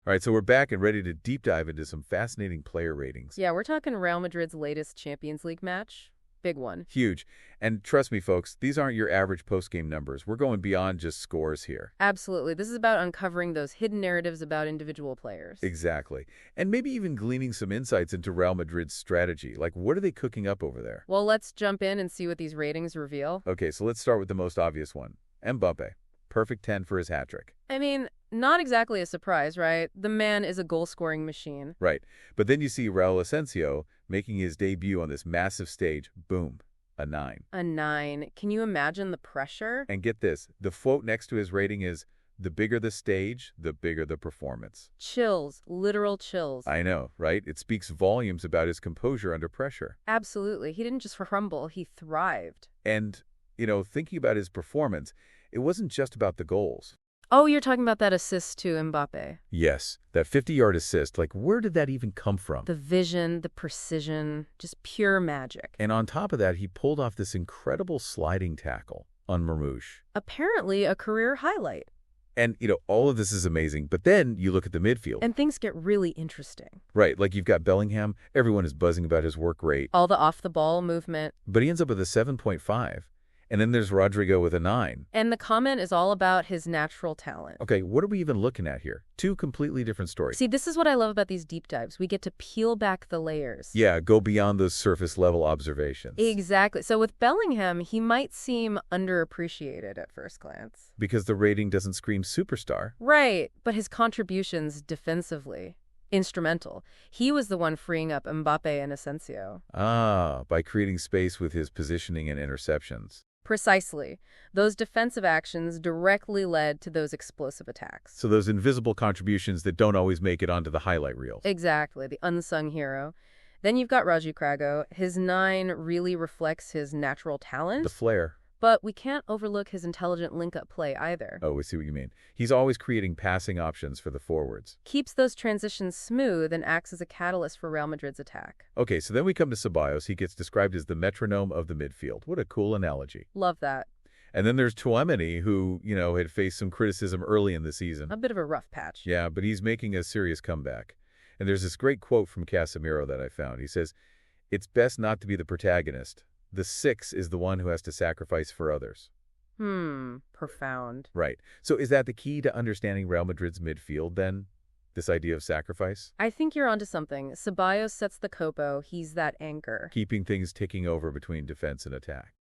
All right, so we're back and ready to deep dive into some fascinating player ratings. Yeah, we're talking Real Madrid's latest Champions League match. Big one. Huge. And trust me, folks, these aren't your average post-game numbers. We're going beyond just scores here. Absolutely. This is about uncovering those hidden narratives about individual players. Exactly. And maybe even gleaning some insights into Real Madrid's strategy. Like, what are they cooking up over there? Well, let's jump in and see what these ratings reveal. Okay, so let's start with the most obvious one. Mbappe. Perfect 10 for his hat-trick. I mean, not exactly a surprise, right? The man is a goal-scoring machine. Right. But then you see Raul Asencio making his debut on this massive stage. Boom. A 9. A 9. Can you imagine the pressure? And get this, the quote next to his rating is, the bigger the stage, the bigger the performance. Chills. Literal chills. I know, right? It speaks volumes about his composure under pressure. Absolutely. He didn't just crumble, he thrived. And, thinking about his performance, it wasn't just about the goals. Oh, you're talking about that assist to Mbappe. Yes, that 50-yard assist, like where did that even come from? The vision, the precision, just pure magic. And on top of that, he pulled off this incredible sliding tackle on Marmouche. Apparently a career highlight. And, all of this is amazing, but then you look at the midfield. And things get really interesting. Right, like you've got Bellingham, everyone is buzzing about his work rate. All the off-the-ball movement. But he ends up with a 7.5. And then there's Rodrygo with a 9. And the comment is all about his natural talent. Okay, what are we even looking at here? Two completely different stories. See, this is what I love about these deep dives. We get to peel back the layers. Yeah, go beyond those surface-level observations. Exactly. So with Bellingham, he might seem underappreciated at first glance. Because the rating doesn't scream superstar. Right, but his contributions defensively, instrumental. He was the one freeing up Mbappe and Asensio. Ah, by creating space with his positioning and interceptions. Precisely. Those defensive actions directly led to those explosive attacks. So those invisible contributions that don't always make it onto the highlight reels. Exactly, the unsung hero. Then you've got Rodrygo. His 9 really reflects his natural talent. The flair. But we can't overlook his intelligent link-up play either. Oh, we see what you mean. He's always creating passing options for the forwards. Keeps those transitions smooth and acts as a catalyst for Real Madrid's attack. Okay, so then we come to Ceballos. He gets described as the metronome of the midfield. What a cool analogy. Love that. And then there's Tchouaméni, who, had faced some criticism early in the season. A bit of a rough patch. Yeah, but he's making a serious comeback. And there's this great quote from Casemiro that I found. He says, "It's best not to be the protagonist. The 6 is the one who has to sacrifice for others." Profound. Right. So is that the key to understanding Real Madrid's midfield, then? This idea of sacrifice? I think you're onto something. Ceballos sets the copo. He's that anchor. Keeping things ticking over between defense and attack.